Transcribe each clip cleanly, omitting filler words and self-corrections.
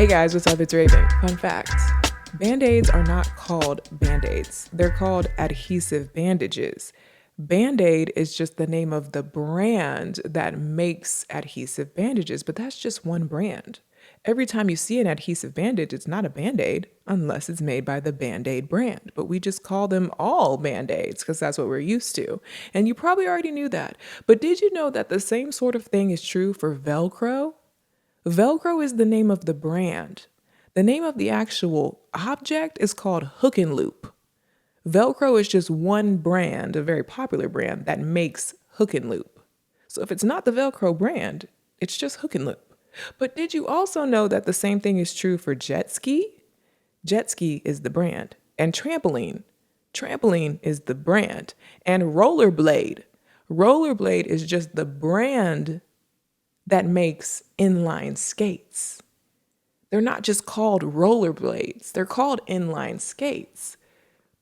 Hey guys, what's up? It's Raven. Fun fact. Band-Aids are not called Band-Aids. They're called adhesive bandages. Band-Aid is just the name of the brand that makes adhesive bandages, but that's just one brand. Every time you see an adhesive bandage, it's not a Band-Aid unless it's made by the Band-Aid brand. But we just call them all Band-Aids because that's what we're used to. And you probably already knew that. But did you know that the same sort of thing is true for Velcro? Velcro is the name of the brand. The name of the actual object is called Hook and Loop. Velcro is just one brand, a very popular brand that makes Hook and Loop. So if it's not the Velcro brand, it's just Hook and Loop. But did you also know that the same thing is true for jet ski? Jet ski is the brand. And trampoline. Trampoline is the brand. And rollerblade. Rollerblade is just the brand that makes inline skates. They're not just called rollerblades, they're called inline skates.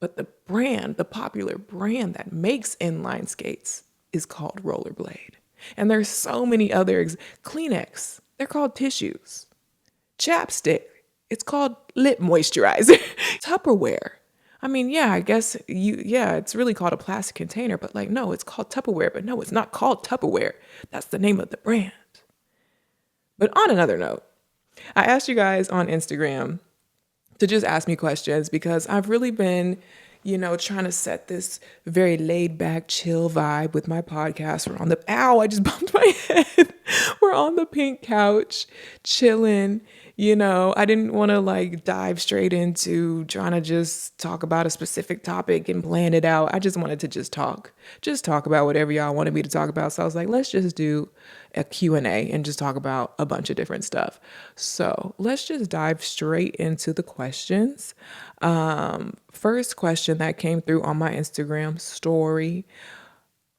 But the brand, the popular brand that makes inline skates is called rollerblade. And there's so many others. Kleenex, they're called tissues. Chapstick, it's called lip moisturizer. Tupperware. I mean, yeah, I guess it's really called a plastic container, but no, it's called Tupperware, but no, it's not called Tupperware. That's the name of the brand. But on another note, I asked you guys on Instagram to just ask me questions because I've really been, trying to set this very laid back, chill vibe with my podcast. I just bumped my head. We're on the pink couch, chilling. I didn't want to dive straight into trying to just talk about a specific topic and plan it out. I just wanted to just talk about whatever y'all wanted me to talk about. So I was like, let's just do a Q&A and just talk about a bunch of different stuff. So let's just dive straight into the questions. First question that came through on my Instagram story: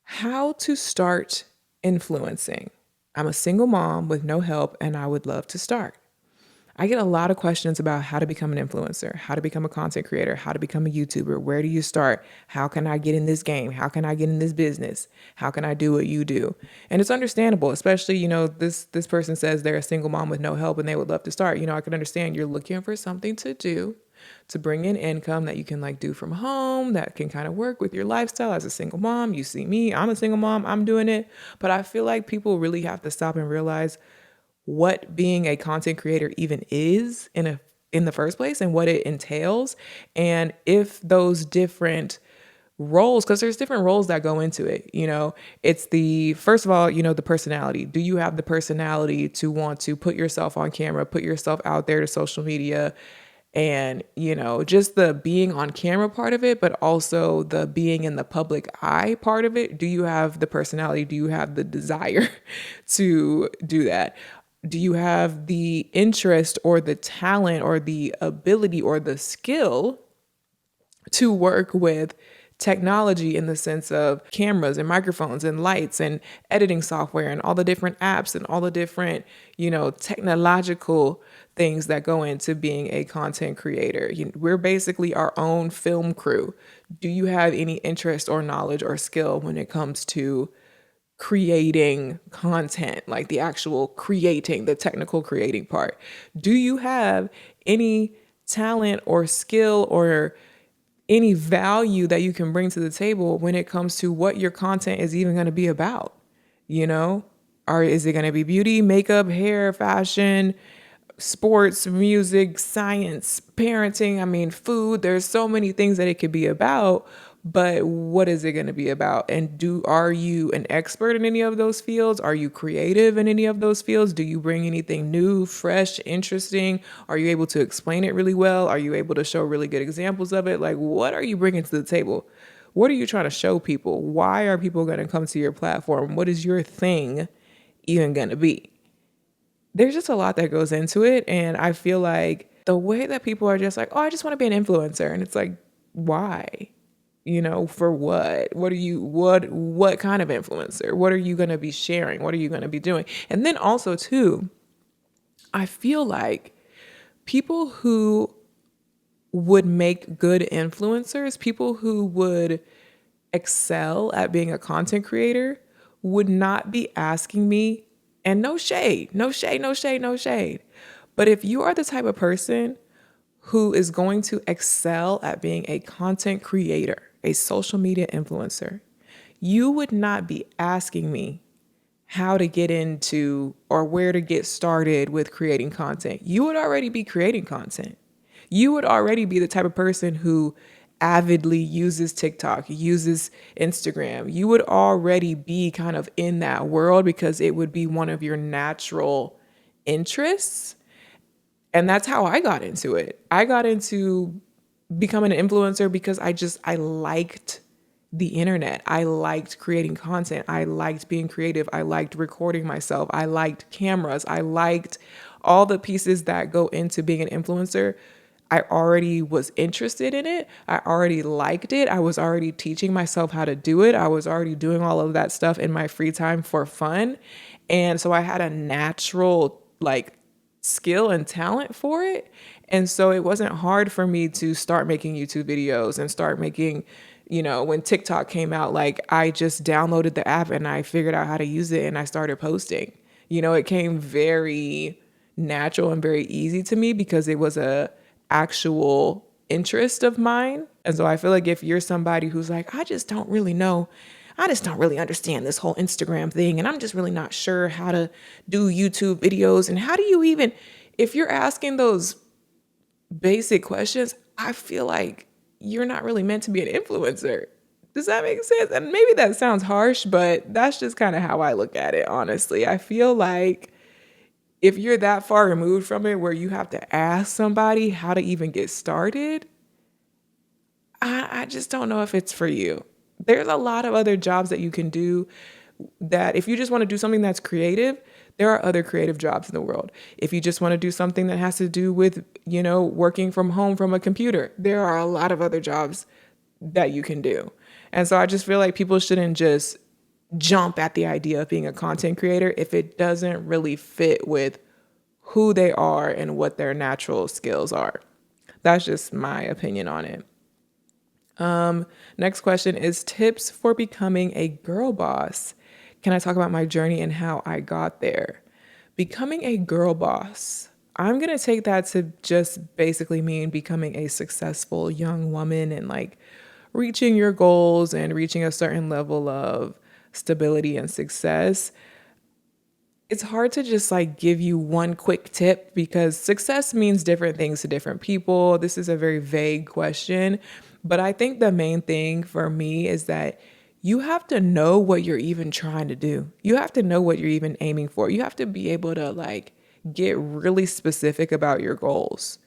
how to start influencing. I'm a single mom with no help and I would love to start. I get a lot of questions about how to become an influencer, how to become a content creator, how to become a YouTuber. Where do you start? How can I get in this game? How can I get in this business? How can I do what you do? And it's understandable, especially, this person says they're a single mom with no help and they would love to start. I can understand you're looking for something to do to bring in income that you can do from home, that can kind of work with your lifestyle as a single mom. You see me, I'm a single mom, I'm doing it. But I feel like people really have to stop and realize what being a content creator even is in the first place and what it entails. And if those different roles, because there's different roles that go into it, it's first of all, the personality. Do you have the personality to want to put yourself on camera, put yourself out there to social media, and, just the being on camera part of it, but also the being in the public eye part of it? Do you have the personality? Do you have the desire to do that? Do you have the interest or the talent or the ability or the skill to work with technology in the sense of cameras and microphones and lights and editing software and all the different apps and all the different, technological things that go into being a content creator? We're basically our own film crew. Do you have any interest or knowledge or skill when it comes to creating content, like the actual creating, the technical creating part? Do you have any talent or skill or any value that you can bring to the table when it comes to what your content is even going to be about? Or is it going to be beauty, makeup, hair, fashion, sports, music, science, parenting, food? There's so many things that it could be about, but what is it going to be about? And are you an expert in any of those fields? Are you creative in any of those fields? Do you bring anything new, fresh, interesting? Are you able to explain it really well? Are you able to show really good examples of it? What are you bringing to the table? What are you trying to show people? Why are people going to come to your platform? What is your thing even going to be? There's just a lot that goes into it. And I feel like the way that people are just I just want to be an influencer. And it's why? For what? What kind of influencer? What are you going to be sharing? What are you going to be doing? And then also too, I feel like people who would make good influencers, people who would excel at being a content creator, would not be asking me, and no shade, But if you are the type of person who is going to excel at being a content creator, a social media influencer, you would not be asking me how to get into or where to get started with creating content. You would already be creating content. You would already be the type of person who avidly uses TikTok, uses Instagram. You would already be kind of in that world because it would be one of your natural interests. And that's how I got into it. I got into becoming an influencer because I liked the internet. I liked creating content. I liked being creative. I liked recording myself. I liked cameras. I liked all the pieces that go into being an influencer. I already was interested in it. I already liked it. I was already teaching myself how to do it. I was already doing all of that stuff in my free time for fun. And so I had a natural skill and talent for it. And so it wasn't hard for me to start making YouTube videos and start making, when TikTok came out, I just downloaded the app and I figured out how to use it and I started posting. It came very natural and very easy to me because it was a actual interest of mine. And so I feel like if you're somebody who's like, I just don't really know, I just don't really understand this whole Instagram thing, and I'm just really not sure how to do YouTube videos, and how do you even, if you're asking those basic questions, I feel like you're not really meant to be an influencer. Does that make sense? And maybe that sounds harsh, but that's just kind of how I look at it, honestly. I feel like if you're that far removed from it where you have to ask somebody how to even get started, I just don't know if it's for you. There's a lot of other jobs that you can do that if you just want to do something that's creative, there are other creative jobs in the world. If you just want to do something that has to do with, working from home from a computer, there are a lot of other jobs that you can do. And so I just feel like people shouldn't just jump at the idea of being a content creator if it doesn't really fit with who they are and what their natural skills are. That's just my opinion on it. Next question is tips for becoming a girl boss. Can I talk about my journey and how I got there? Becoming a girl boss. I'm going to take that to just basically mean becoming a successful young woman and reaching your goals and reaching a certain level of stability and success. It's hard to just give you one quick tip because success means different things to different people. This is a very vague question, but I think the main thing for me is that you have to know what you're even trying to do. You have to know what you're even aiming for. You have to be able to get really specific about your goals.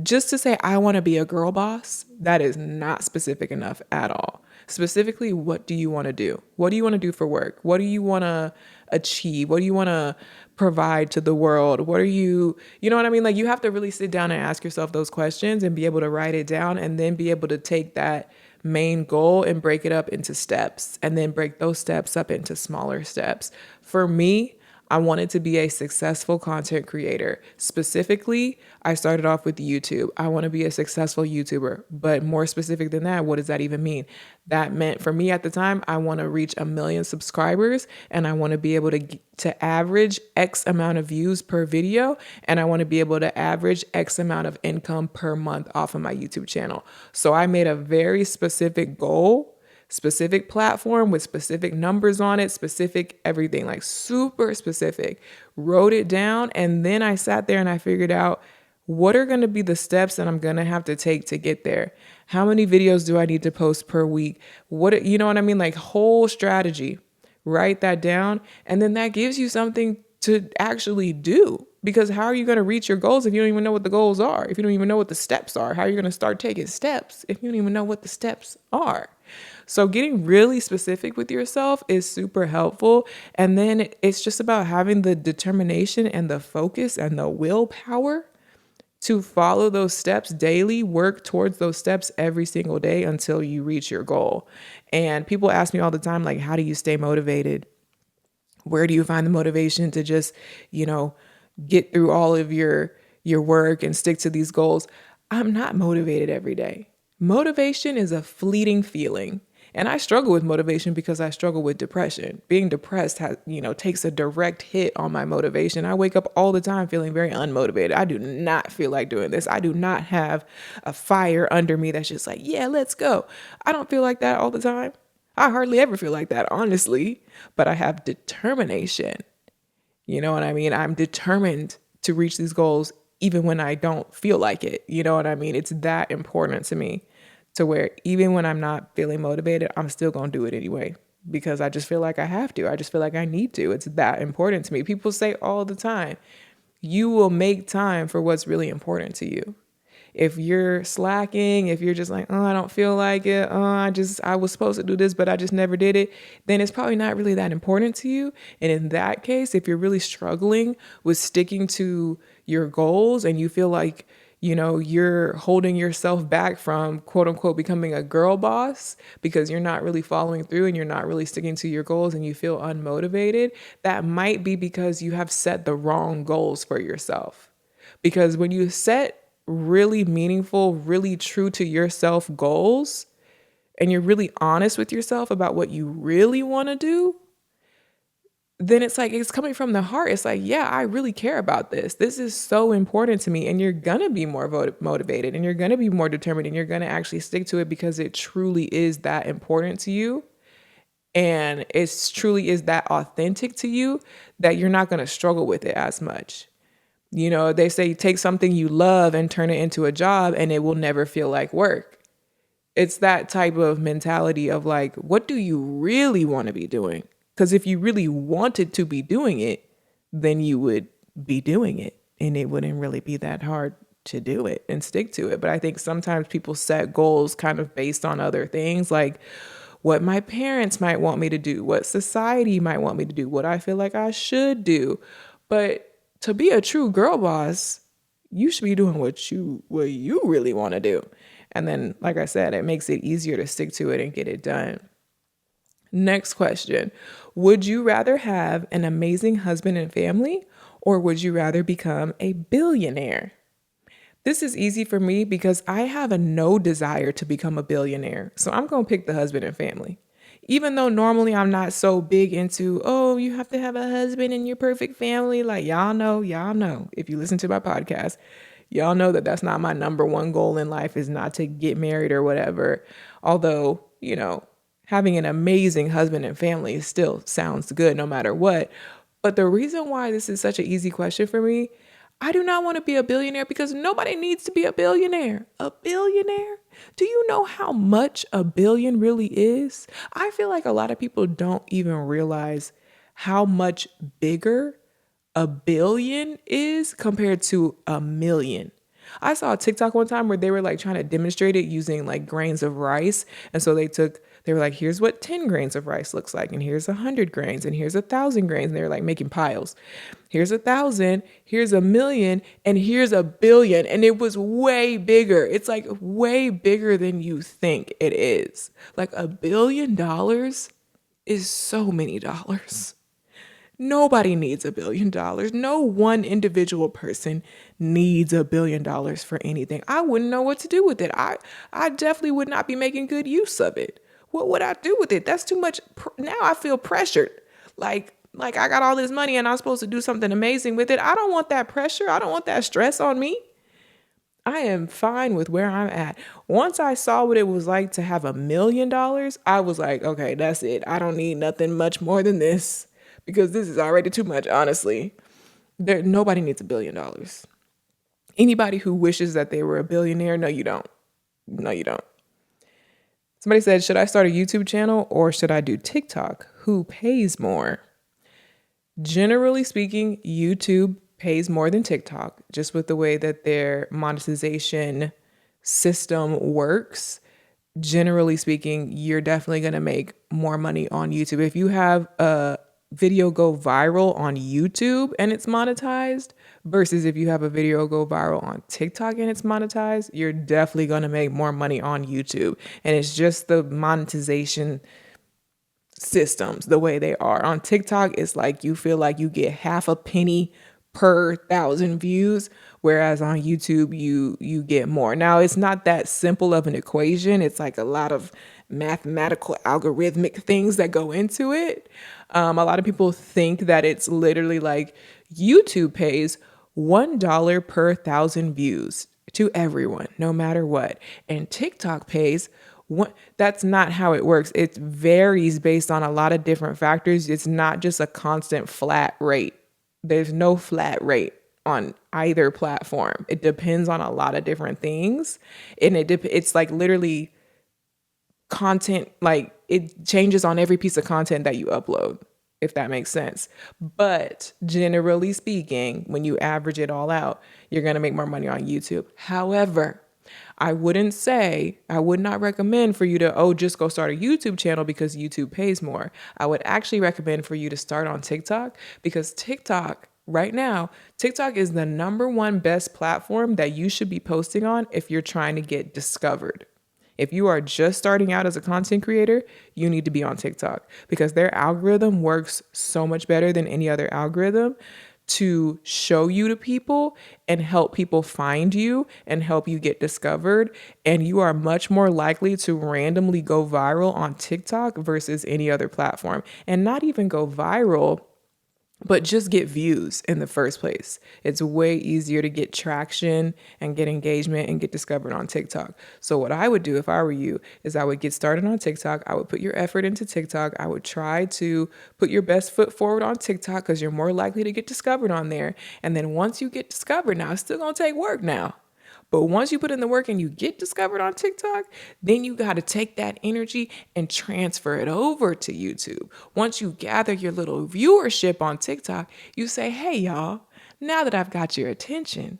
Just to say, I want to be a girl boss, that is not specific enough at all. Specifically, what do you want to do? What do you want to do for work? What do you want to achieve? What do you want to provide to the world? What are you know what I mean? You have to really sit down and ask yourself those questions and be able to write it down and then be able to take that main goal and break it up into steps and then break those steps up into smaller steps. For me, I wanted to be a successful content creator. Specifically, I started off with YouTube. I want to be a successful YouTuber, but more specific than that, what does that even mean? That meant for me at the time, I want to reach 1 million subscribers and I want to be able to average X amount of views per video. And I want to be able to average X amount of income per month off of my YouTube channel. So I made a very specific goal, specific platform with specific numbers on it, specific everything, super specific, wrote it down. And then I sat there and I figured out what are going to be the steps that I'm going to have to take to get there. How many videos do I need to post per week? You know what I mean? Whole strategy, write that down. And then that gives you something to actually do. Because how are you going to reach your goals if you don't even know what the goals are? If you don't even know what the steps are, how are you going to start taking steps if you don't even know what the steps are? So getting really specific with yourself is super helpful. And then it's just about having the determination and the focus and the willpower to follow those steps daily, work towards those steps every single day until you reach your goal. And people ask me all the time, how do you stay motivated? Where do you find the motivation to just, get through all of your work and stick to these goals? I'm not motivated every day. Motivation is a fleeting feeling. And I struggle with motivation because I struggle with depression. Being depressed has, takes a direct hit on my motivation. I wake up all the time feeling very unmotivated. I do not feel like doing this. I do not have a fire under me that's just like, yeah, let's go. I don't feel like that all the time. I hardly ever feel like that, honestly, but I have determination. You know what I mean? I'm determined to reach these goals even when I don't feel like it. You know what I mean? It's that important to me to where even when I'm not feeling motivated, I'm still going to do it anyway because I just feel like I have to. I just feel like I need to. It's that important to me. People say all the time, you will make time for what's really important to you. If you're slacking, if you're just like, oh, I don't feel like it, I was supposed to do this, but I just never did it, then it's probably not really that important to you. And in that case, if you're really struggling with sticking to your goals and you feel like, you're holding yourself back from quote unquote becoming a girl boss because you're not really following through and you're not really sticking to your goals and you feel unmotivated, that might be because you have set the wrong goals for yourself. Because when you set really meaningful, really true to yourself goals, and you're really honest with yourself about what you really want to do, then it's like it's coming from the heart. It's like, yeah, I really care about this. This is so important to me. And you're going to be more motivated and you're going to be more determined and you're going to actually stick to it because it truly is that important to you. And it truly is that authentic to you that you're not going to struggle with it as much. They say take something you love and turn it into a job and it will never feel like work. It's that type of mentality of like, what do you really want to be doing? Because if you really wanted to be doing it, then you would be doing it and it wouldn't really be that hard to do it and stick to it. But I think sometimes people set goals kind of based on other things, like what my parents might want me to do, what society might want me to do, what I feel like I should do. But to be a true girl boss, you should be doing what you really want to do. And then, like I said, it makes it easier to stick to it and get it done. Next question. Would you rather have an amazing husband and family, or would you rather become a billionaire? This is easy for me because I have no desire to become a billionaire. So I'm going to pick the husband and family. Even though normally I'm not so big into, oh, you have to have a husband and your perfect family. Like y'all know, if you listen to my podcast, y'all know that that's not my number one goal in life, is not to get married or whatever. Although, having an amazing husband and family still sounds good no matter what. But the reason why this is such an easy question for me, I do not want to be a billionaire because nobody needs to be a billionaire. A billionaire? Do you know how much a billion really is? I feel like a lot of people don't even realize how much bigger a billion is compared to a million. I saw a TikTok one time where they were like trying to demonstrate it using like grains of rice. And so they were like, here's what 10 grains of rice looks like. And here's 100 grains and here's 1,000 grains. And they were like making piles. Here's 1,000, here's 1,000,000, and here's 1,000,000,000. And it was way bigger. It's like way bigger than you think it is. Like $1,000,000,000 is so many dollars. Nobody needs $1,000,000,000. No one individual person needs $1,000,000,000 for anything. I wouldn't know what to do with it. I definitely would not be making good use of it. What would I do with it? That's too much. Now I feel pressured. Like I got all this money and I'm supposed to do something amazing with it. I don't want that pressure. I don't want that stress on me. I am fine with where I'm at. Once I saw what it was like to have $1,000,000, I was like, okay, that's it. I don't need nothing much more than this because this is already too much, honestly. Nobody needs $1,000,000,000. Anybody who wishes that they were a billionaire, no, you don't. No, you don't. Somebody said, should I start a YouTube channel or should I do TikTok? Who pays more? Generally speaking, YouTube pays more than TikTok, just with the way that their monetization system works. Generally speaking, you're definitely going to make more money on YouTube. If you have a video go viral on YouTube and it's monetized versus if you have a video go viral on TikTok and it's monetized, you're definitely going to make more money on YouTube. And it's just the monetization systems the way they are. On TikTok, it's like you feel like you get half a penny per 1,000 views, whereas on YouTube you get more. Now it's not that simple of an equation. It's like a lot of mathematical algorithmic things that go into it. A lot of people think that it's literally like YouTube pays $1 per 1,000 views to everyone, no matter what. And TikTok pays one. That's not how it works. It varies based on a lot of different factors. It's not just a constant flat rate. There's no flat rate on either platform. It depends on a lot of different things. And it's like literally content, like it changes on every piece of content that you upload, if that makes sense. But generally speaking, when you average it all out, you're going to make more money on YouTube. However, I would not recommend for you to, just go start a YouTube channel because YouTube pays more. I would actually recommend for you to start on TikTok, because TikTok right now, TikTok is the number one best platform that you should be posting on if you're trying to get discovered. If you are just starting out as a content creator, you need to be on TikTok, because their algorithm works so much better than any other algorithm to show you to people and help people find you and help you get discovered. And you are much more likely to randomly go viral on TikTok versus any other platform. And not even go viral, but just get views in the first place. It's way easier to get traction and get engagement and get discovered on TikTok. So what I would do if I were you is I would get started on TikTok. I would put your effort into TikTok. I would try to put your best foot forward on TikTok, because you're more likely to get discovered on there. And then once you get discovered, now it's still gonna take work now. But once you put in the work and you get discovered on TikTok, then you got to take that energy and transfer it over to YouTube. Once you gather your little viewership on TikTok, you say, hey, y'all, now that I've got your attention,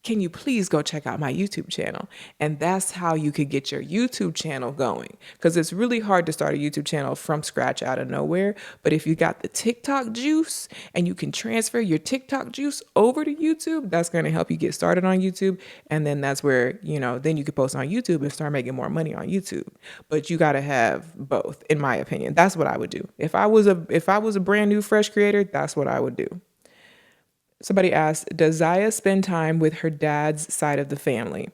can you please go check out my YouTube channel? And that's how you could get your YouTube channel going. Because it's really hard to start a YouTube channel from scratch out of nowhere. But if you got the TikTok juice and you can transfer your TikTok juice over to YouTube, that's going to help you get started on YouTube. And then that's where, then you could post on YouTube and start making more money on YouTube. But you got to have both, in my opinion. That's what I would do. If I was a brand new fresh creator, that's what I would do. Somebody asked, does Zaya spend time with her dad's side of the family?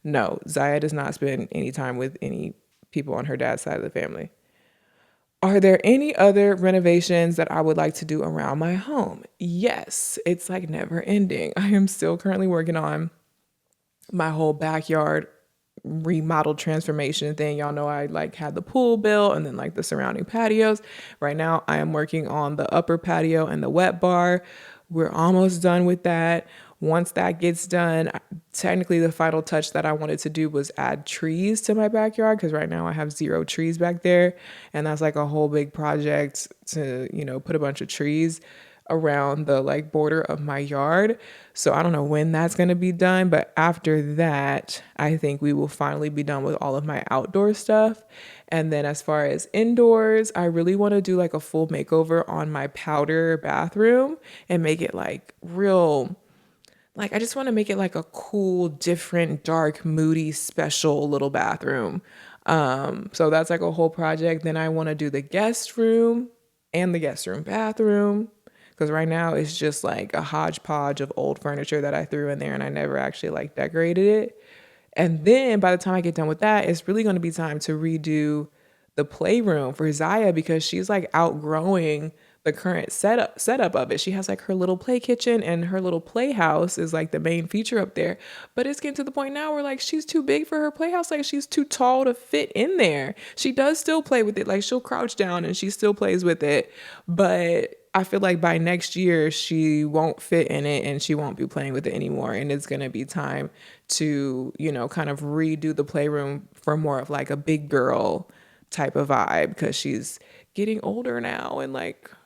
No, Zaya does not spend any time with any people on her dad's side of the family. Are there any other renovations that I would like to do around my home? Yes, it's like never ending. I am still currently working on my whole backyard remodel transformation thing. Y'all know I had the pool built and then the surrounding patios. Right now I am working on the upper patio and the wet bar. We're almost done with that. Once that gets done, technically the final touch that I wanted to do was add trees to my backyard, because right now I have 0 trees back there. And that's a whole big project to, put a bunch of trees around the border of my yard. So I don't know when that's going to be done, but after that, I think we will finally be done with all of my outdoor stuff. And then as far as indoors, I really want to do a full makeover on my powder bathroom and make it real, I just want to make it a cool, different, dark, moody, special little bathroom. So that's a whole project. Then I want to do the guest room and the guest room bathroom, because right now it's just a hodgepodge of old furniture that I threw in there and I never actually decorated it. And then by the time I get done with that, it's really going to be time to redo the playroom for Zaya, because she's outgrowing the current setup of it. She has her little play kitchen, and her little playhouse is the main feature up there. But it's getting to the point now where she's too big for her playhouse. She's too tall to fit in there. She does still play with it. She'll crouch down and she still plays with it. But I feel by next year she won't fit in it and she won't be playing with it anymore. And it's going to be time to, kind of redo the playroom for more of a big girl type of vibe, because she's getting older now and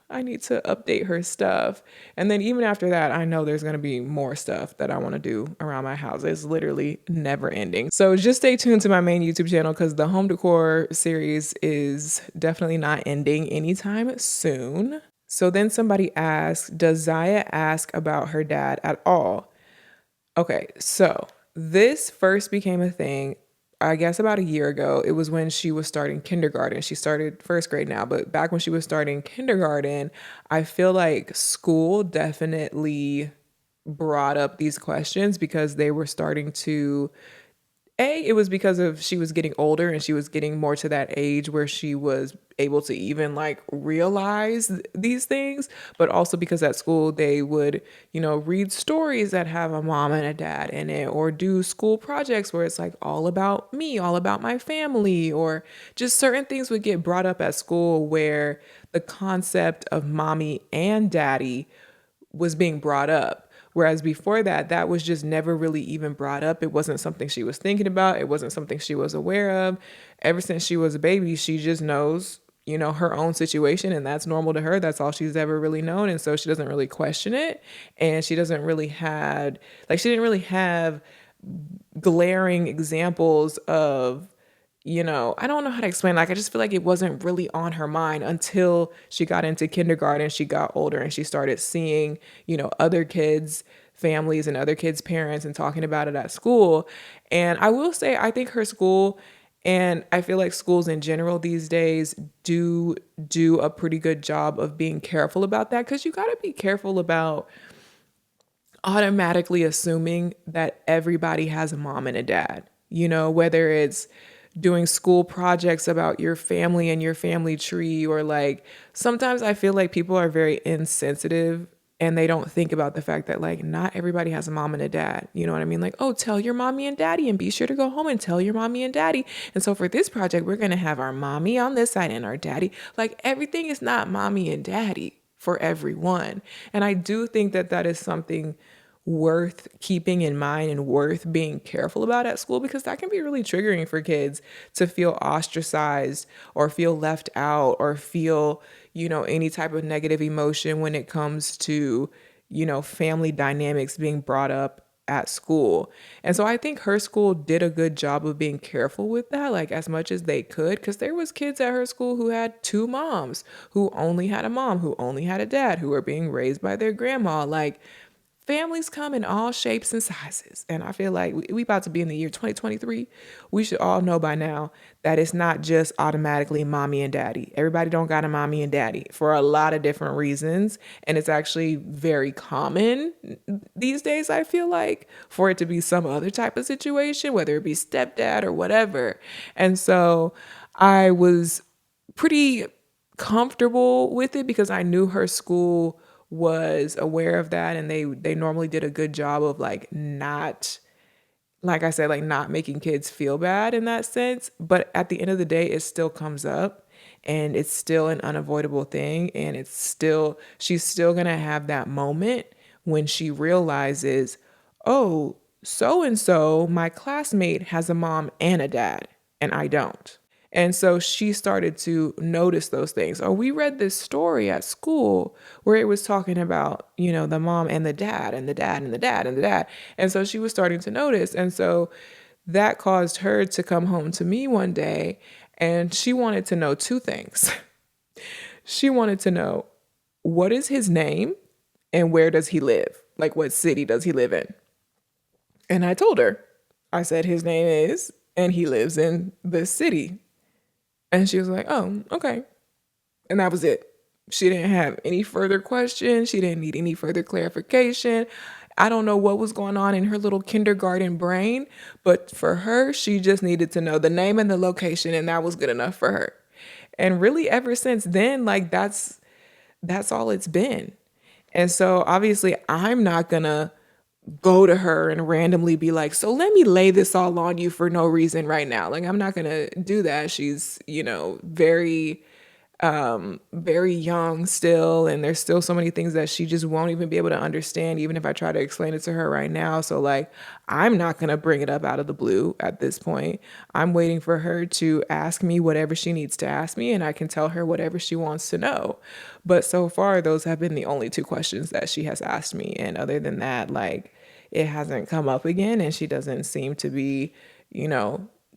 I need to update her stuff. And then even after that, I know there's going to be more stuff that I want to do around my house. It's literally never ending. So just stay tuned to my main YouTube channel, because the home decor series is definitely not ending anytime soon. So then somebody asked, does Zaya ask about her dad at all? Okay, so this first became a thing, I guess, about a year ago. It was when she was starting kindergarten. She started first grade now, but back when she was starting kindergarten, I feel school definitely brought up these questions, because they were starting to It was because of she was getting older and she was getting more to that age where she was able to even like realize these things, but also because at school they would, read stories that have a mom and a dad in it, or do school projects where it's like all about me, all about my family, or just certain things would get brought up at school where the concept of mommy and daddy was being brought up. Whereas before that, that was just never really even brought up. It wasn't something she was thinking about. It wasn't something she was aware of. Ever since she was a baby, she just knows, her own situation, and that's normal to her. That's all she's ever really known. And so she doesn't really question it. And she doesn't really had, like, she didn't really have glaring examples of, I don't know how to explain. Like, I just feel like it wasn't really on her mind until she got into kindergarten, she got older, and she started seeing, other kids' families and other kids' parents and talking about it at school. And I will say, I think her school, and I feel like schools in general these days do a pretty good job of being careful about that, because you got to be careful about automatically assuming that everybody has a mom and a dad, whether it's doing school projects about your family and your family tree, or like sometimes I feel like people are very insensitive and they don't think about the fact that like not everybody has a mom and a dad. You know what I mean? Like, oh, tell your mommy and daddy and be sure to go home and tell your mommy and daddy. And so for this project, we're going to have our mommy on this side and our daddy. Like, everything is not mommy and daddy for everyone. And I do think that that is something worth keeping in mind and worth being careful about at school, because that can be really triggering for kids to feel ostracized or feel left out or feel, any type of negative emotion when it comes to, family dynamics being brought up at school. And so I think her school did a good job of being careful with that, like as much as they could, because there was kids at her school who had two moms, who only had a mom, who only had a dad, who were being raised by their grandma. Like, families come in all shapes and sizes. And I feel like we about to be in the year 2023. We should all know by now that it's not just automatically mommy and daddy. Everybody don't got a mommy and daddy for a lot of different reasons. And it's actually very common these days, I feel like, for it to be some other type of situation, whether it be stepdad or whatever. And so I was pretty comfortable with it because I knew her school was aware of that, and they normally did a good job of like not, like I said, like not making kids feel bad in that sense. But at the end of the day, it still comes up, and it's still an unavoidable thing, and she's still going to have that moment when she realizes, oh, so and so, my classmate, has a mom and a dad and I don't. And so she started to notice those things. Or we read this story at school where it was talking about, the mom and the dad and the dad and the dad and the dad. And so she was starting to notice. And so that caused her to come home to me one day, and she wanted to know two things. She wanted to know, what is his name and where does he live? Like, what city does he live in? And I told her, I said, his name is, and he lives in this city. And she was like, oh, okay. And that was it. She didn't have any further questions. She didn't need any further clarification. I don't know what was going on in her little kindergarten brain, but for her, she just needed to know the name and the location, and that was good enough for her. And really, ever since then, like that's all it's been. And so obviously, I'm not gonna go to her and randomly be like, so let me lay this all on you for no reason right now. Like, I'm not going to do that. She's, very, very young still. And there's still so many things that she just won't even be able to understand, even if I try to explain it to her right now. So like, I'm not going to bring it up out of the blue at this point. I'm waiting for her to ask me whatever she needs to ask me, and I can tell her whatever she wants to know. But so far, those have been the only two questions that she has asked me. And other than that, like, it hasn't come up again, and she doesn't seem to be,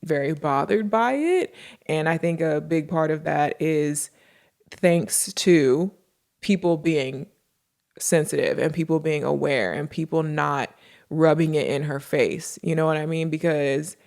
very bothered by it. And I think a big part of that is thanks to people being sensitive and people being aware and people not rubbing it in her face. You know what I mean? Because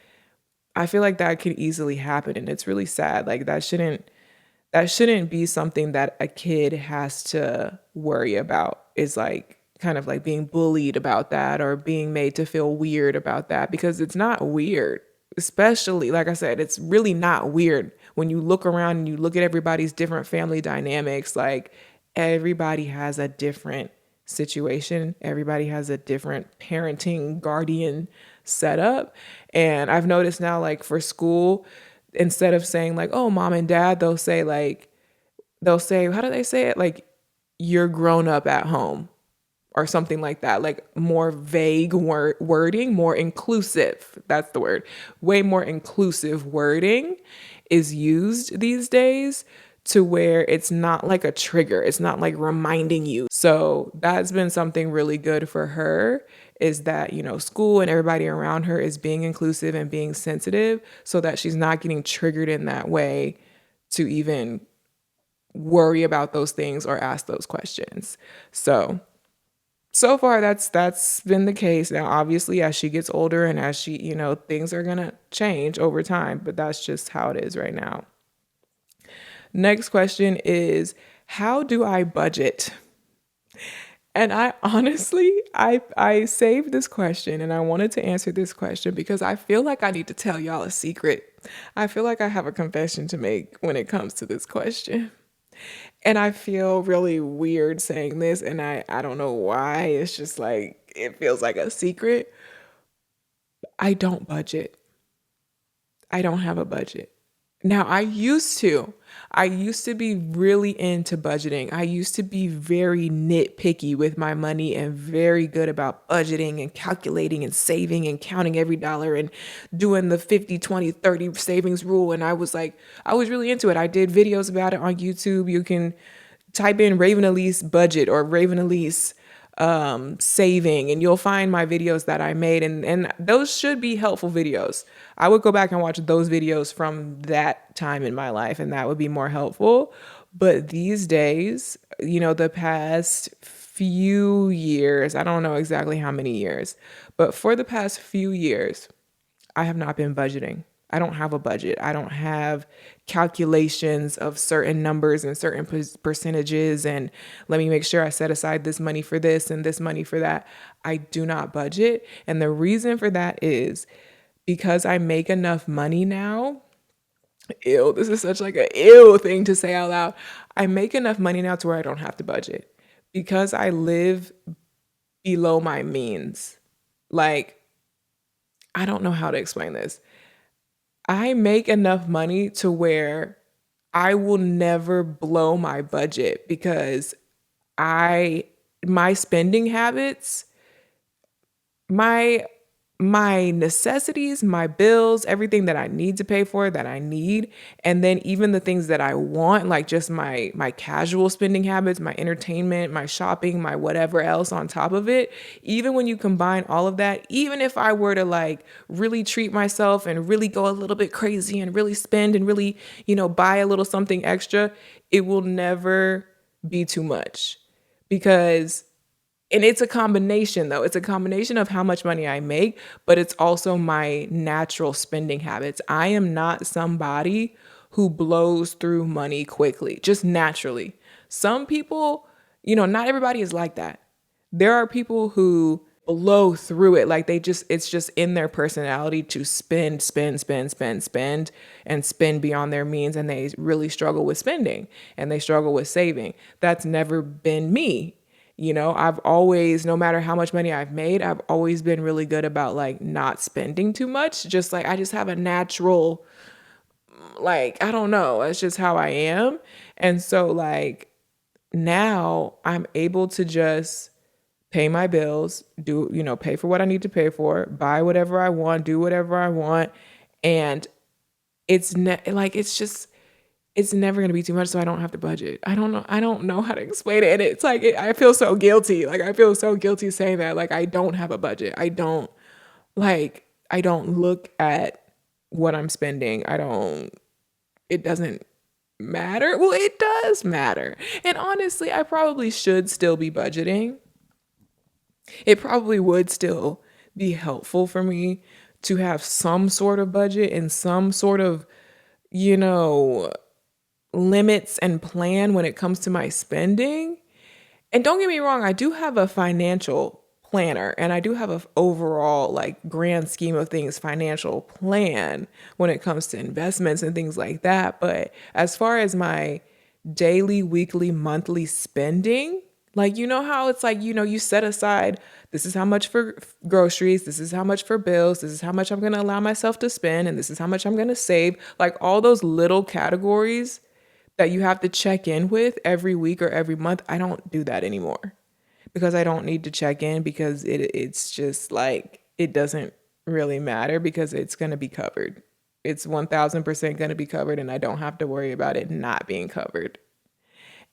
I feel like that could easily happen, and it's really sad. Like, that shouldn't be something that a kid has to worry about, is like kind of like being bullied about that or being made to feel weird about that, because it's not weird. especially, like I said, it's really not weird when you look around and you look at everybody's different family dynamics. Like, everybody has a different situation, everybody has a different parenting guardian setup. And I've noticed now, like for school, instead of saying like, oh, mom and dad, they'll say, how do they say it? Like, you're grown up at home or something like that, like more vague wording, more inclusive. That's the word. Way more inclusive wording is used these days to where it's not like a trigger. It's not like reminding you. So that's been something really good for her, is that, school and everybody around her is being inclusive and being sensitive so that she's not getting triggered in that way to even worry about those things or ask those questions. So far that's been the case. Now obviously as she gets older and as she, things are going to change over time, but that's just how it is right now. Next question is, how do I budget? And I honestly, I saved this question and I wanted to answer this question because I feel like I need to tell y'all a secret. I feel like I have a confession to make when it comes to this question. And I feel really weird saying this, and I don't know why. It's just like, it feels like a secret. I don't budget. I don't have a budget. Now, I used to. I used to be really into budgeting. I used to be very nitpicky with my money and very good about budgeting and calculating and saving and counting every dollar and doing the 50, 20, 30 savings rule. And I was really into it. I did videos about it on YouTube. You can type in Raven Elyse budget or Raven Elyse saving, and you'll find my videos that I made, and those should be helpful videos. I would go back and watch those videos from that time in my life, and that would be more helpful. But these days, the past few years, I don't know exactly how many years, but for the past few years, I have not been budgeting. I don't have a budget. I don't have calculations of certain numbers and certain percentages. And let me make sure I set aside this money for this and this money for that. I do not budget. And the reason for that is because I make enough money now. Ew, this is such like a ew thing to say out loud. I make enough money now to where I don't have to budget because I live below my means. Like, I don't know how to explain this. I make enough money to where I will never blow my budget because my spending habits, my my necessities, my bills, everything that I need to pay for, that I need, and then even the things that I want, like just my casual spending habits, my entertainment, my shopping, my whatever else on top of it, even when you combine all of that, even if I were to like really treat myself and really go a little bit crazy and really spend and really, buy a little something extra, it will never be too much because and it's a combination though. It's a combination of how much money I make, but it's also my natural spending habits. I am not somebody who blows through money quickly, just naturally. Some people, not everybody is like that. There are people who blow through it. Like it's just in their personality to spend, spend, spend, spend, spend, and spend beyond their means. And they really struggle with spending and they struggle with saving. That's never been me. I've always, no matter how much money I've made, I've always been really good about like not spending too much. Just like I just have a natural, like, I don't know, it's just how I am. And so like now I'm able to just pay my bills, pay for what I need to pay for, buy whatever I want, do whatever I want. And it's never going to be too much, so I don't have to budget. I don't know how to explain it. And it's like, I feel so guilty. Like, I feel so guilty saying that. Like, I don't have a budget. I don't look at what I'm spending. It doesn't matter. Well, it does matter. And honestly, I probably should still be budgeting. It probably would still be helpful for me to have some sort of budget and some sort of, limits and plan when it comes to my spending. And don't get me wrong, I do have a financial planner, and I do have a overall like grand scheme of things financial plan when it comes to investments and things like that. But as far as my daily, weekly, monthly spending, like, you know how it's like, you set aside, this is how much for groceries, this is how much for bills, this is how much I'm going to allow myself to spend, and this is how much I'm going to save. Like all those little categories that you have to check in with every week or every month. I don't do that anymore because I don't need to check in, because it's just like, it doesn't really matter because it's going to be covered. It's 1000% going to be covered, and I don't have to worry about it not being covered.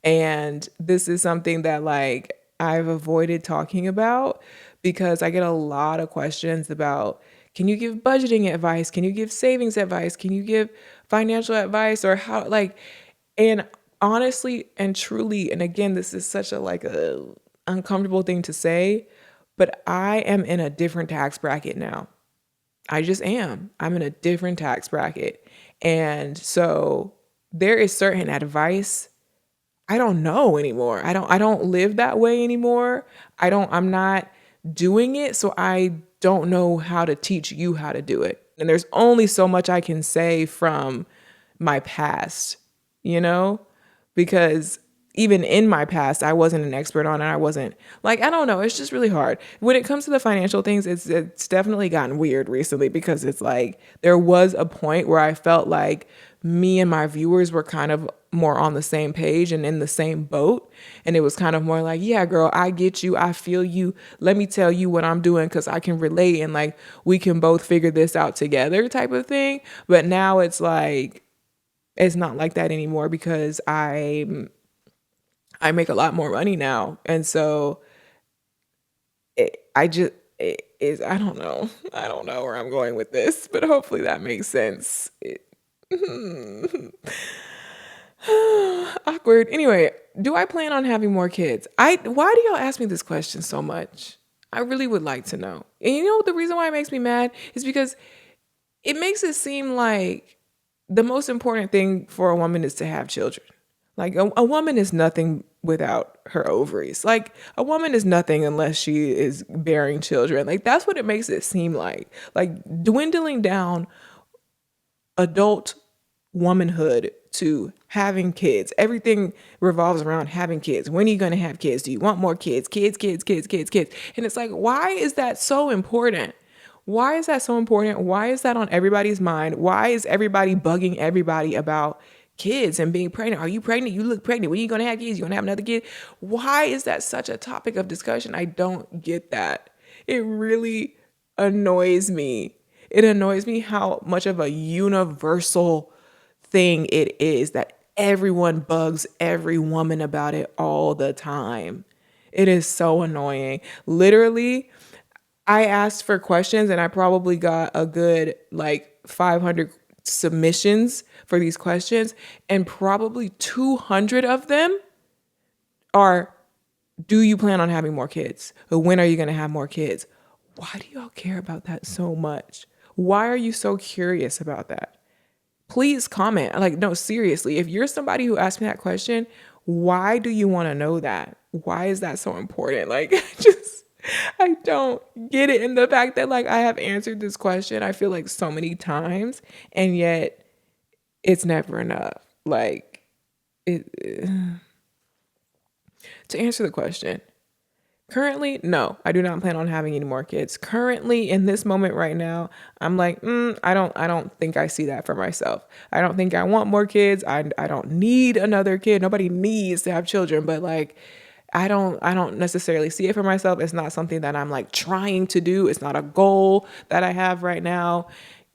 And this is something that like I've avoided talking about because I get a lot of questions about, can you give budgeting advice? Can you give savings advice? Can you give financial advice, or how, like, and honestly and truly, and again, this is such a uncomfortable thing to say, but I am in a different tax bracket now. I just am. I'm in a different tax bracket. And so there is certain advice I don't know anymore. I don't live that way anymore. I'm not doing it, so I don't know how to teach you how to do it. And there's only so much I can say from my past, you know? Because even in my past, I wasn't an expert on it. I wasn't like, I don't know. It's just really hard. When it comes to the financial things, it's definitely gotten weird recently, because it's like there was a point where I felt like me and my viewers were kind of more on the same page and in the same boat. And it was kind of more like, yeah, girl, I get you. I feel you. Let me tell you what I'm doing because I can relate, and like we can both figure this out together type of thing. But now it's like, it's not like that anymore, because I make a lot more money now. And so it is, I don't know. I don't know where I'm going with this, but hopefully that makes sense. Awkward. Anyway, do I plan on having more kids? Why do y'all ask me this question so much? I really would like to know. And you know the reason why it makes me mad is because it makes it seem like the most important thing for a woman is to have children. Like a woman is nothing without her ovaries. Like a woman is nothing unless she is bearing children. Like that's what it makes it seem like. Like dwindling down adult womanhood to having kids. Everything revolves around having kids. When are you going to have kids? Do you want more kids? Kids, kids, kids, kids, kids. And it's like, why is that so important? Why is that so important? Why is that on everybody's mind? Why is everybody bugging everybody about kids and being pregnant? Are you pregnant? You look pregnant. When are you going to have kids? You going to have another kid? Why is that such a topic of discussion? I don't get that. It really annoys me. It annoys me how much of a universal thing it is that everyone bugs every woman about it all the time. It is so annoying. Literally, I asked for questions and I probably got a good like 500 submissions for these questions, and probably 200 of them are, do you plan on having more kids? Or when are you going to have more kids? Why do y'all care about that so much? Why are you so curious about that? Please comment. Like, no, seriously, if you're somebody who asked me that question, why do you want to know that? Why is that so important? Like, I don't get it. And the fact that like I have answered this question, I feel like so many times, and yet it's never enough. Like, to answer the question, currently, no, I do not plan on having any more kids. Currently, in this moment right now, I'm like, I don't think I see that for myself. I don't think I want more kids. I don't need another kid. Nobody needs to have children, but like, I don't necessarily see it for myself. It's not something that I'm like trying to do. It's not a goal that I have right now.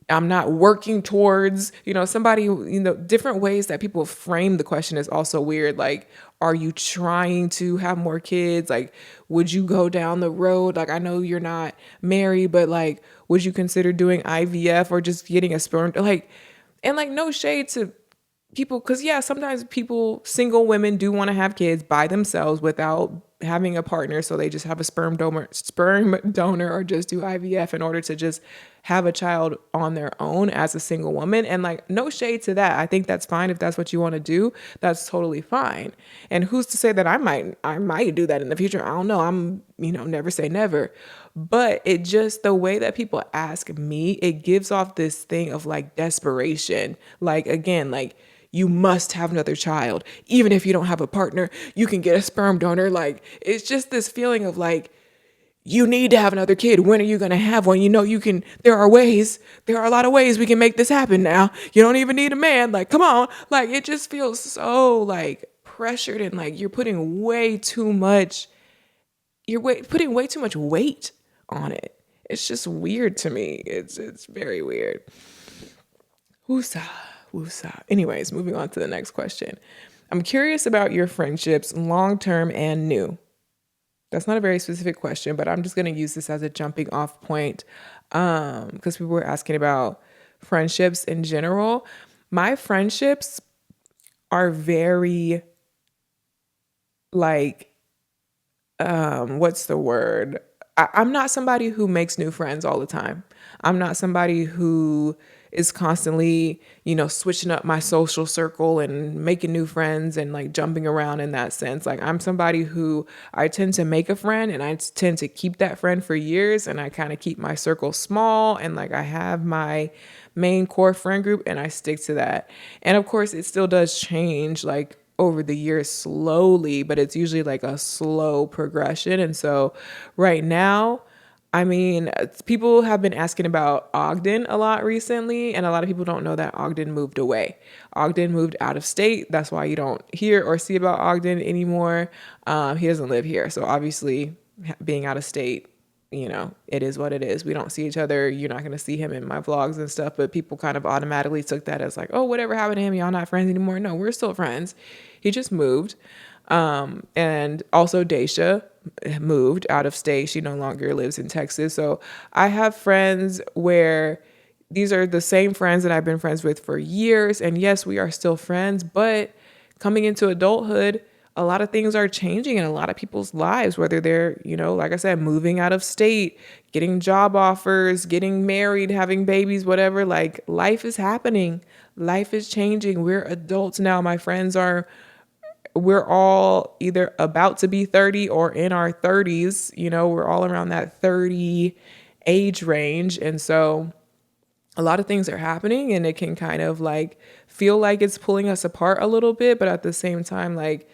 I'm not working towards, somebody, different ways that people frame the question is also weird. Like, are you trying to have more kids? Like, would you go down the road? Like, I know you're not married, but like, would you consider doing IVF or just getting a sperm? Like, and like, no shade to people, because yeah, sometimes single women do want to have kids by themselves without having a partner, so they just have a sperm donor or just do IVF in order to just have a child on their own as a single woman. And like, no shade to that. I think that's fine. If that's what you want to do, that's totally fine. And who's to say that I might do that in the future? I don't know. Never say never. But it just, the way that people ask me, it gives off this thing of like desperation. Like, again, like, you must have another child. Even if you don't have a partner, you can get a sperm donor. Like, it's just this feeling of like, you need to have another kid. When are you going to have one? You can, there are ways, there are a lot of ways we can make this happen now. You don't even need a man. Like, come on. Like, it just feels so like pressured, and like you're putting way too much, putting way too much weight on it. It's just weird to me. It's very weird. Woosah, woosah. Anyways, moving on to the next question. I'm curious about your friendships, long term and new. That's not a very specific question, but I'm just going to use this as a jumping off point, because people were asking about friendships in general. My friendships are very like, what's the word? I'm not somebody who makes new friends all the time. I'm not somebody who is constantly, switching up my social circle and making new friends and like jumping around in that sense. Like, I'm somebody who, I tend to make a friend and I tend to keep that friend for years, and I kind of keep my circle small, and like I have my main core friend group and I stick to that. And of course, it still does change like over the years slowly, but it's usually like a slow progression. And so right now, I mean, people have been asking about Ogden a lot recently, and a lot of people don't know that Ogden moved away. Ogden moved out of state. That's why you don't hear or see about Ogden anymore. He doesn't live here. So obviously, being out of state, it is what it is. We don't see each other. You're not going to see him in my vlogs and stuff, but people kind of automatically took that as like, oh, whatever happened to him? Y'all not friends anymore? No, we're still friends. He just moved. And also Daisha moved out of state. She no longer lives in Texas. So I have friends where these are the same friends that I've been friends with for years. And yes, we are still friends, but coming into adulthood, a lot of things are changing in a lot of people's lives, whether they're, like I said, moving out of state, getting job offers, getting married, having babies, whatever. Like, life is happening. Life is changing. We're adults now. My friends we're all either about to be 30 or in our 30s. We're all around that 30 age range. And so a lot of things are happening, and it can kind of like feel like it's pulling us apart a little bit. But at the same time, like,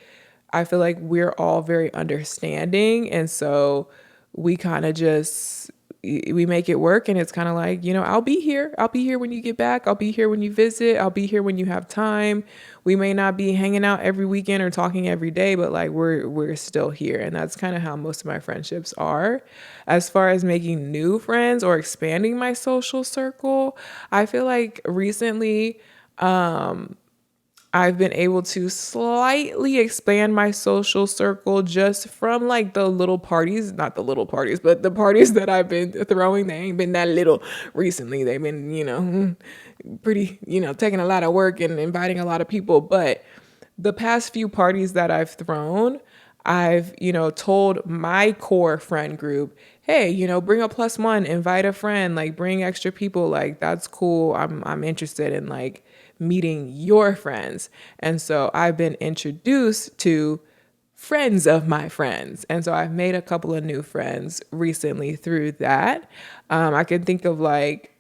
I feel like we're all very understanding. And so we kind of just, we make it work. And it's kind of like, I'll be here. I'll be here when you get back. I'll be here when you visit. I'll be here when you have time. We may not be hanging out every weekend or talking every day, but like we're still here. And that's kind of how most of my friendships are. As far as making new friends or expanding my social circle, I feel like recently, I've been able to slightly expand my social circle just from like the little parties, not the little parties, but the parties that I've been throwing. They ain't been that little recently. They've been, pretty, taking a lot of work and inviting a lot of people. But the past few parties that I've thrown, I've, told my core friend group, hey, bring a plus one, invite a friend, like bring extra people. Like, that's cool. I'm interested in like meeting your friends. And so I've been introduced to friends of my friends. And so I've made a couple of new friends recently through that. I can think of like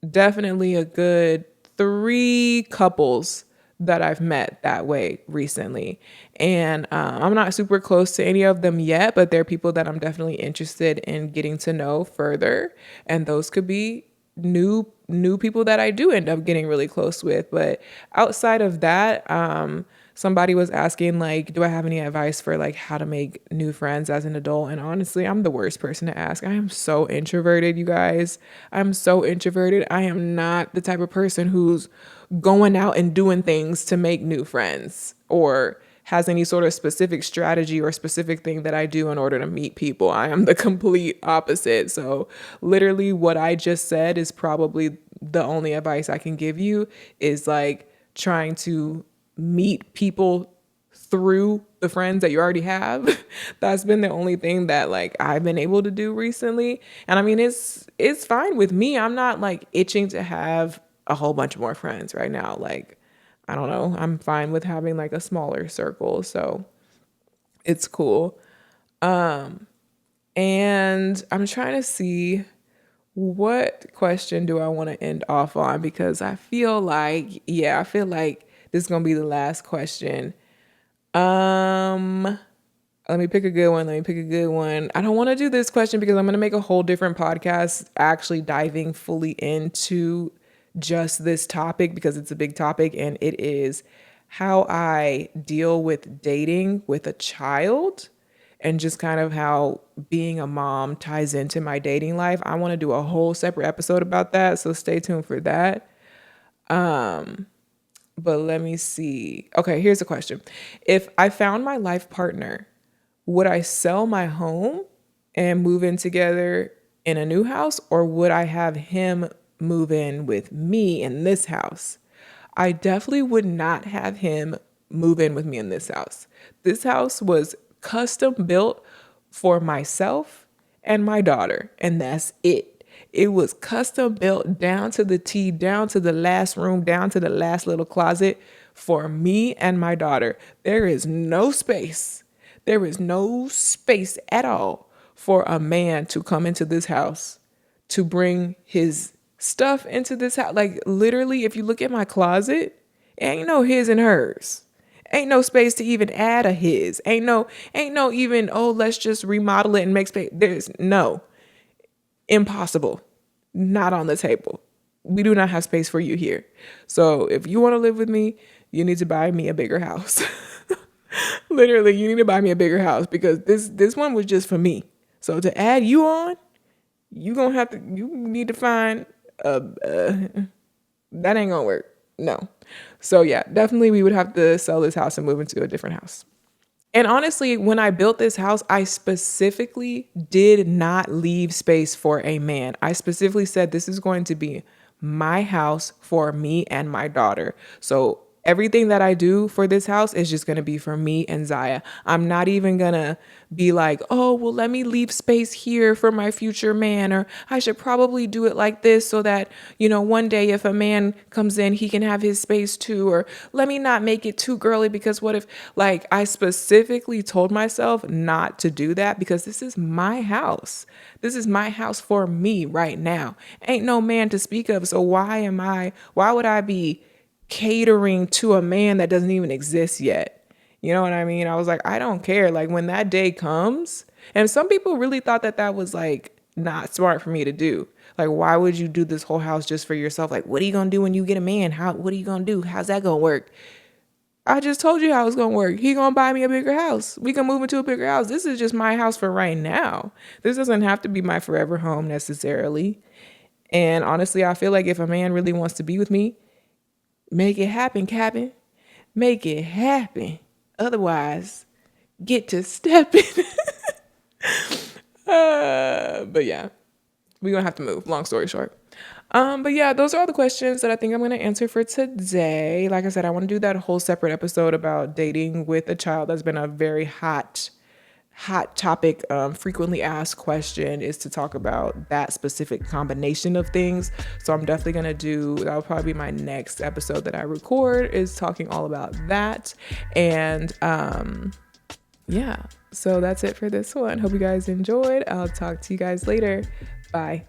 definitely a good 3 couples that I've met that way recently. And I'm not super close to any of them yet, but they're people that I'm definitely interested in getting to know further. And those could be new people that I do end up getting really close with. But outside of that, somebody was asking like, do I have any advice for like how to make new friends as an adult? And honestly, I'm the worst person to ask. I am so introverted, you guys. I'm so introverted. I am not the type of person who's going out and doing things to make new friends or has any sort of specific strategy or specific thing that I do in order to meet people. I am the complete opposite. So literally what I just said is probably the only advice I can give you, is like trying to meet people through the friends that you already have. That's been the only thing that like I've been able to do recently. And I mean, it's fine with me. I'm not like itching to have a whole bunch more friends right now. Like, I don't know. I'm fine with having like a smaller circle. So it's cool. And I'm trying to see what question do I want to end off on, because I feel like this is going to be the last question. Um Let me pick a good one. I don't want to do this question because I'm going to make a whole different podcast actually diving fully into just this topic, because it's a big topic, and it is how I deal with dating with a child and just kind of how being a mom ties into my dating life. I want to do a whole separate episode about that, so stay tuned for that. But let me see. Okay, here's a question. If I found my life partner, would I sell my home and move in together in a new house, or would I have him move in with me in this house? I definitely would not have him move in with me in this house. This house was custom built for myself and my daughter, and that's it. It was custom built down to the T, down to the last room, down to the last little closet for me and my daughter. There is no space. There is no space at all for a man to come into this house, to bring his stuff into this house. Like, literally, if you look at my closet, ain't no his and hers. Ain't no space to even add a his. Ain't no even, oh, let's just remodel it and make space. There's no. Impossible. Not on the table. We do not have space for you here. So if you want to live with me, you need to buy me a bigger house. Literally, you need to buy me a bigger house, because this one was just for me. So to add you on, you need to find that ain't gonna work. No. So yeah, definitely we would have to sell this house and move into a different house. And honestly, when I built this house, I specifically did not leave space for a man. I specifically said this is going to be my house for me and my daughter. So everything that I do for this house is just going to be for me and Zaya. I'm not even going to be like, oh, well, let me leave space here for my future man, or I should probably do it like this so that, one day if a man comes in, he can have his space too, or let me not make it too girly, because what if, like, I specifically told myself not to do that, because this is my house. This is my house for me right now. Ain't no man to speak of. So why would I be catering to a man that doesn't even exist yet? You know what I mean? I was like, I don't care. Like, when that day comes, and some people really thought that that was like not smart for me to do. Like, why would you do this whole house just for yourself? Like, what are you going to do when you get a man? What are you going to do? How's that going to work? I just told you how it's going to work. He going to buy me a bigger house. We can move into a bigger house. This is just my house for right now. This doesn't have to be my forever home necessarily. And honestly, I feel like if a man really wants to be with me, make it happen, Captain. Make it happen. Otherwise, get to stepping. But yeah, we're going to have to move. Long story short. But yeah, those are all the questions that I think I'm going to answer for today. Like I said, I want to do that whole separate episode about dating with a child. That's been a very hot topic. Frequently asked question is to talk about that specific combination of things. So I'm definitely going to that'll probably be my next episode that I record, is talking all about that. And yeah, so that's it for this one. Hope you guys enjoyed. I'll talk to you guys later. Bye.